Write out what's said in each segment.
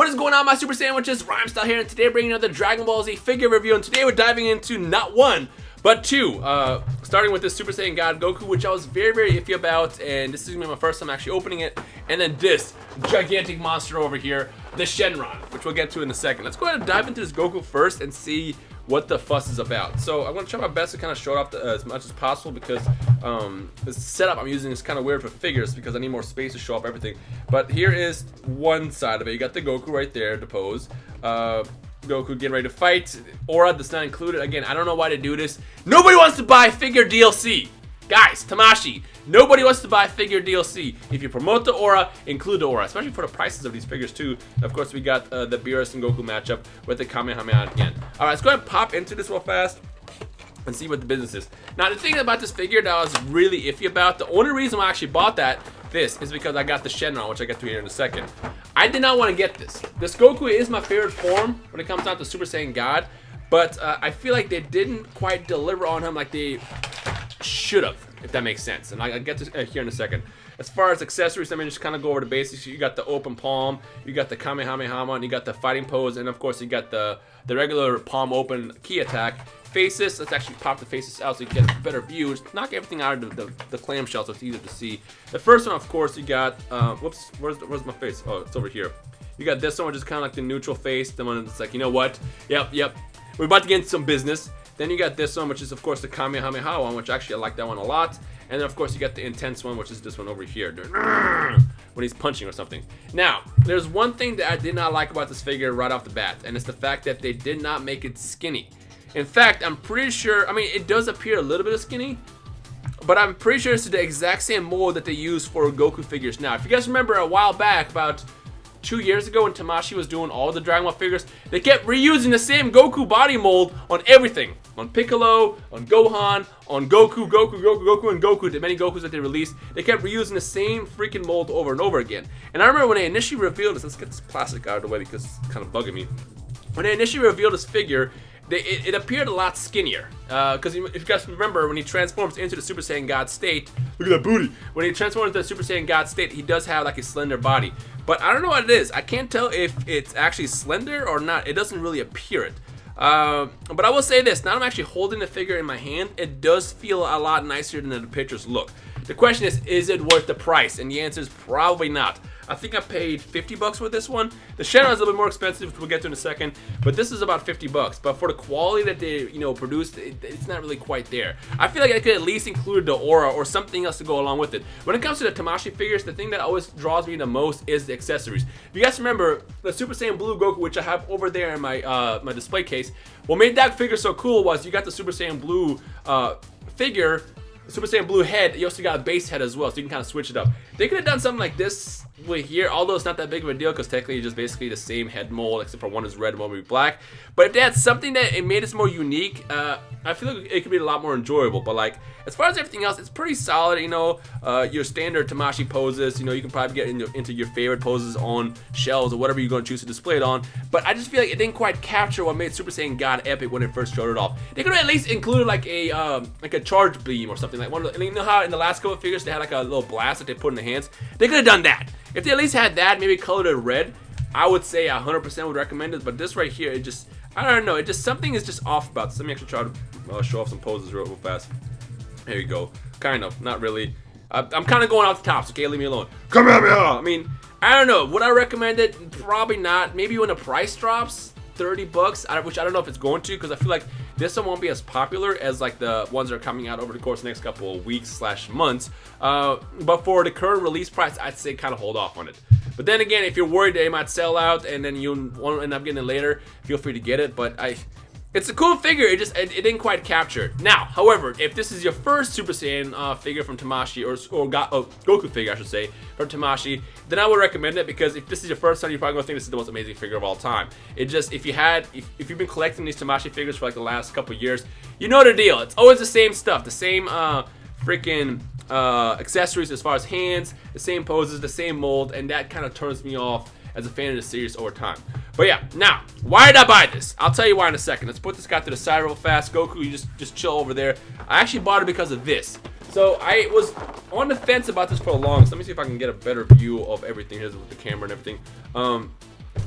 What is going on, my super sandwiches? Rhymestyle here, and today we're bringing another Dragon Ball Z figure review, and today we're diving into not one, but two. Starting with this Super Saiyan God Goku, which I was very, very iffy about, and this is gonna be my first time actually opening it, and then this gigantic monster over here, the Shenron, which we'll get to in a second. Let's go ahead and dive into this Goku first and see what the fuss is about. So I'm gonna try my best to kind of show it off as much as possible because the setup I'm using is kind of weird for figures because I need more space to show off everything. But here is one side of it. You got the Goku right there, the pose. Goku getting ready to fight. Aura that's not included. Again, I don't know why they do this. Nobody wants to buy figure DLC. Guys, Tamashii, nobody wants to buy figure DLC. If you promote the Aura, include the Aura, especially for the prices of these figures too. Of course, we got the Beerus and Goku matchup with the Kamehameha again. All right, let's go ahead and pop into this real fast and see what the business is. Now, the thing about this figure that I was really iffy about, the only reason why I actually bought this is because I got the Shenron, which I get to here in a second. I did not want to get this. This Goku is my favorite form when it comes down to Super Saiyan God, but I feel like they didn't quite deliver on him like they should have, if that makes sense. And I'll get to here in a second. As far as accessories, let me just kind of go over the basics. You got the open palm, you got the Kamehameha, and you got the fighting pose, and of course you got the regular palm open key attack. Faces, let's actually pop the faces out so you get a better view. Just knock everything out of the clamshell so it's easier to see. The first one, of course, you got, whoops, where's my face? Oh, it's over here. You got this one, which is kind of like the neutral face. The one that's like, you know what? Yep. We're about to get into some business. Then you got this one, which is, of course, the Kamehameha one, which actually I like that one a lot. And then, of course, you got the intense one, which is this one over here, when he's punching or something. Now, there's one thing that I did not like about this figure right off the bat, and it's the fact that they did not make it skinny. In fact, I'm pretty sure, I mean, it does appear a little bit of skinny, but I'm pretty sure it's the exact same mold that they use for Goku figures now. If you guys remember a while back, about 2 years ago when Tamashii was doing all the Dragon Ball figures, they kept reusing the same Goku body mold on everything. On Piccolo, on Gohan, on Goku, and Goku, the many Gokus that they released, they kept reusing the same freaking mold over and over again. And I remember when they initially revealed this, let's get this plastic out of the way because it's kind of bugging me. When they initially revealed this figure, it appeared a lot skinnier. Because if you guys remember, when he transforms into the Super Saiyan God state, look at that booty. When he transforms into the Super Saiyan God state, he does have like a slender body. But I don't know what it is. I can't tell if it's actually slender or not. It doesn't really appear it. But I will say this, now I'm actually holding the figure in my hand, it does feel a lot nicer than the pictures look. The question is it worth the price? And the answer is probably not. I think I paid 50 bucks for this one. The Shenron is a little bit more expensive, which we'll get to in a second, but this is about 50 bucks. But for the quality that they, produced, it's not really quite there. I feel like I could at least include the Aura or something else to go along with it. When it comes to the Tamashii figures, the thing that always draws me the most is the accessories. If you guys remember, the Super Saiyan Blue Goku, which I have over there in my my display case, what made that figure so cool was you got the Super Saiyan Blue figure, Super Saiyan Blue head, you also got a base head as well, so you can kind of switch it up. They could have done something like this with here, although it's not that big of a deal because technically it's just basically the same head mold except for one is red and one will be black. But if they had something that it made it more unique, I feel like it could be a lot more enjoyable. But like, as far as everything else, it's pretty solid, your standard Tamashii poses, you can probably get into your favorite poses on shelves or whatever you're going to choose to display it on. But I just feel like it didn't quite capture what made Super Saiyan God epic when it first showed it off. They could have at least included like a charge beam or something like one. You know how in the last couple of figures they had like a little blast that they put in the hands? They could have done that. If they at least had that, maybe colored it red, I would say 100% would recommend it. But this right here, it just, I don't know, it just, something is just off about this. Let me actually try to show off some poses real fast. There you go. Kind of, not really. I'm kind of going off the tops, okay? Leave me alone. Come here, I mean, I don't know. Would I recommend it? Probably not. Maybe when the price drops, 30 bucks, which I don't know if it's going to, because I feel like this one won't be as popular as like the ones that are coming out over the course of the next couple of weeks / months. But for the current release price, I'd say kind of hold off on it. But then again, if you're worried that it might sell out and then you won't end up getting it later, feel free to get it. But it's a cool figure, it didn't quite capture it. Now, however, if this is your first Super Saiyan figure from Tamashii, or Goku figure, I should say, from Tamashii, then I would recommend it because if this is your first time, you're probably gonna think this is the most amazing figure of all time. It just, if you've been collecting these Tamashii figures for like the last couple years, you know the deal. It's always the same stuff, the same freaking accessories as far as hands, the same poses, the same mold, and that kind of turns me off as a fan of the series over time. But yeah, now, why did I buy this? I'll tell you why in a second. Let's put this guy to the side real fast. Goku, you just chill over there. I actually bought it because of this. So I was on the fence about this for a long. So let me see if I can get a better view of everything here with the camera and everything.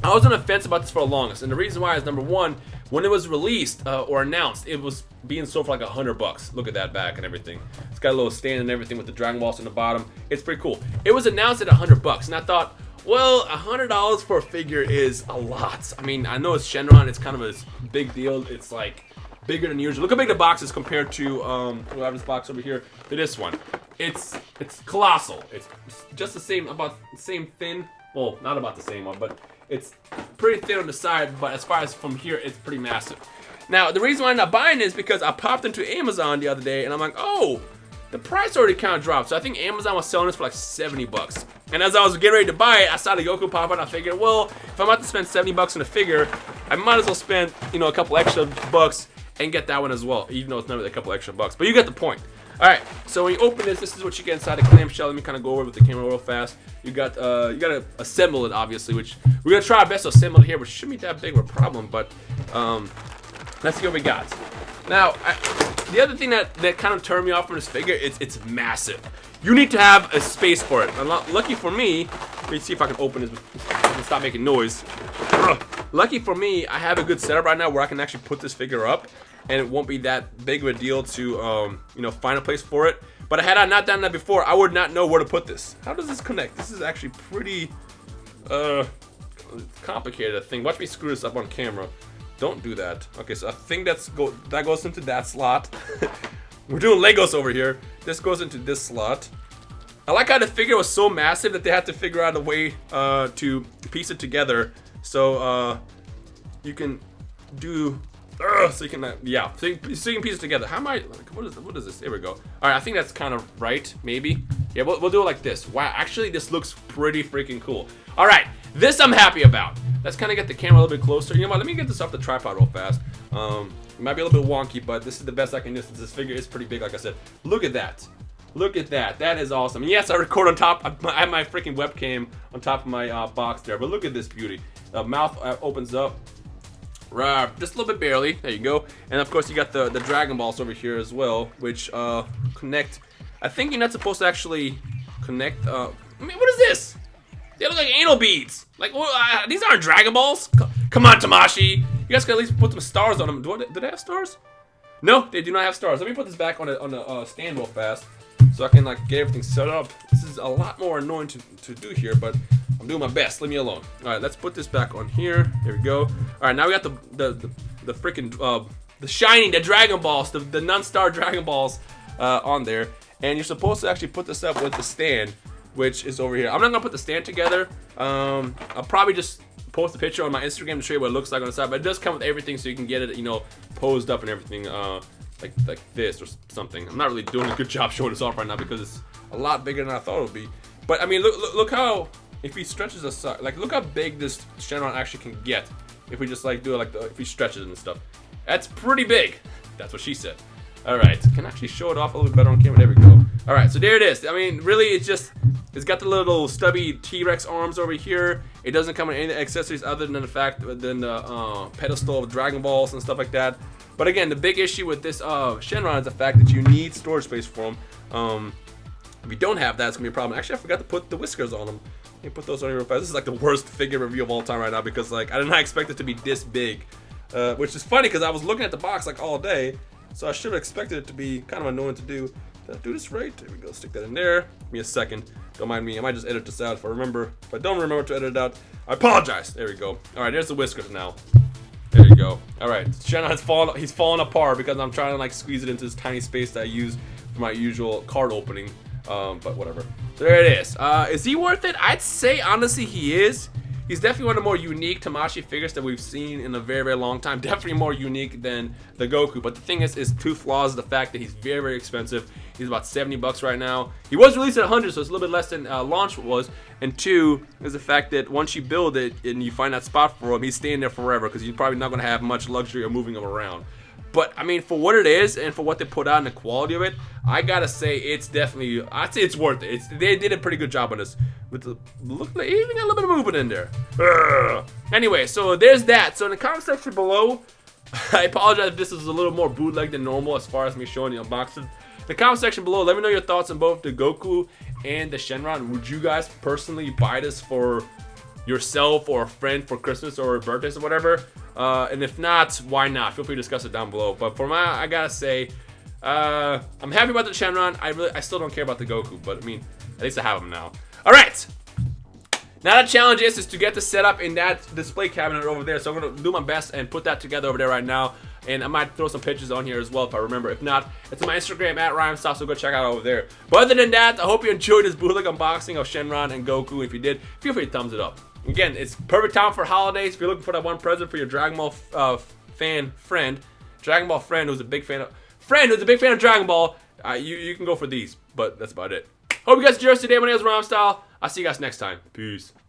I was on the fence about this for the longest, and the reason why is number one, when it was released or announced, it was being sold for like $100. Look at that back and everything. It's got a little stand and everything with the Dragon Balls in the bottom. It's pretty cool. It was announced at $100, and I thought, well, $100 for a figure is a lot. I mean, I know it's Shenron, it's kind of a big deal. It's like bigger than usual. Look how big the box is compared to we have this box over here to this one. It's colossal. It's just the same, about the same thin. Well, not about the same one, but it's pretty thin on the side, but as far as from here, it's pretty massive. Now, the reason why I'm not buying is because I popped into Amazon the other day, and I'm like, oh, the price already kind of dropped. So I think Amazon was selling this for like $70. And as I was getting ready to buy it, I saw the Goku pop out, and I figured, well, if I'm about to spend $70 on a figure, I might as well spend, you know, a couple extra bucks and get that one as well, even though it's not really a couple extra bucks. But you get the point. All right, so when you open this is what you get inside the clamshell. Let me kind of go over with the camera real fast. You gotta assemble it, obviously, which we're gonna try our best to assemble it here, which shouldn't be that big of a problem. But let's see what we got. Now, the other thing that kind of turned me off from this figure, it's massive. You need to have a space for it. Lucky for me, let me see if I can open this and stop making noise. Lucky for me, I have a good setup right now where I can actually put this figure up, and it won't be that big of a deal to you know, find a place for it. But had I not done that before, I would not know where to put this. How does this connect? This is actually pretty complicated, I think. Watch me screw this up on camera. Don't do that. Okay, so I think that goes into that slot. We're doing Legos over here. This goes into this slot. I like how the figure was so massive that they had to figure out a way to piece it together. So you can do, so you can, yeah, so you can piece it together. How am I, like, what is this? There we go. All right, I think that's kind of right, maybe. Yeah, we'll do it like this. Wow, actually, this looks pretty freaking cool. All right, this I'm happy about. Let's kind of get the camera a little bit closer. You know what, let me get this off the tripod real fast. It might be a little bit wonky, but this is the best I can do since this figure is pretty big, like I said. Look at that. Look at that. That is awesome. And yes, I record on top. I have my freaking webcam on top of my box there, but look at this beauty. The mouth opens up. Just a little bit barely. There you go. And of course, you got the Dragon Balls over here as well, which connect. I think you're not supposed to actually connect. I mean, what is this? They look like anal beads. Like, these aren't Dragon Balls. Come on, Tamashii. You guys can at least put some stars on them. Do they have stars? No, they do not have stars. Let me put this back on a stand real fast, so I can like get everything set up. This is a lot more annoying to do here, but I'm doing my best. Leave me alone. All right, let's put this back on here. There we go. All right, now we got the freaking the Dragon Balls, the non-star Dragon Balls on there, and you're supposed to actually put this up with the stand, which is over here. I'm not gonna put the stand together. I'll probably just post a picture on my Instagram to show you what it looks like on the side, but it does come with everything, so you can get it, you know, posed up and everything, like this or something. I'm not really doing a good job showing this off right now because it's a lot bigger than I thought it would be. But I mean, look how, if he stretches aside, like look how big this Shenron actually can get if we just like do it like if he stretches it and stuff. That's pretty big. That's what she said. All right, can actually show it off a little bit better on camera. There we go. All right, so there it is. I mean, really, it's got the little stubby T-Rex arms over here. It doesn't come with any accessories other than the pedestal of Dragon Balls and stuff like that. But again, the big issue with this Shenron is the fact that you need storage space for them. If you don't have that, it's gonna be a problem. Actually, I forgot to put the whiskers on them. Let me put those on here real fast. This is like the worst figure review of all time right now because like I did not expect it to be this big, which is funny because I was looking at the box like all day, so I should have expected it to be kind of annoying to do. Did I do this right? There we go. Stick that in there. Give me a second. Don't mind me. I might just edit this out if I remember. If I don't remember to edit it out, I apologize. There we go. All right, there's the whiskers now. There you go. All right, Shenron has fallen. He's fallen apart because I'm trying to like squeeze it into this tiny space that I use for my usual card opening. But whatever. There it is. Is he worth it? I'd say honestly he is. He's definitely one of the more unique Tamashii figures that we've seen in a very, very long time. Definitely more unique than the Goku. But the thing is two flaws. The fact that he's very, very expensive. He's about $70 right now. He was released at 100, so it's a little bit less than launch was. And two is the fact that once you build it and you find that spot for him, he's staying there forever because you're probably not going to have much luxury of moving him around. But I mean, for what it is and for what they put out and the quality of it, I gotta say it's definitely, I'd say it's worth it. They did a pretty good job on this. With the look, like even got a little bit of movement in there. Anyway, so there's that. So in the comment section below, I apologize if this is a little more bootleg than normal as far as me showing the unboxing. The comment section below, let me know your thoughts on both the Goku and the Shenron. Would you guys personally buy this for, yourself or a friend for Christmas or birthdays or whatever. And if not, why not? Feel free to discuss it down below. But for my, I gotta say, I'm happy about the Shenron. I still don't care about the Goku, but I mean, at least I have them now. All right. Now the challenge is to get the setup in that display cabinet over there. So I'm gonna do my best and put that together over there right now. And I might throw some pictures on here as well if I remember. If not, it's on my Instagram at RhymeStyle, so go check out over there. But other than that, I hope you enjoyed this bootleg unboxing of Shenron and Goku. If you did, feel free to thumbs it up. Again, it's perfect time for holidays. If you're looking for that one present for your Dragon Ball friend who's a big fan of Dragon Ball, you can go for these. But that's about it. Hope you guys enjoyed today. My name is RhymeStyle. I'll see you guys next time. Peace.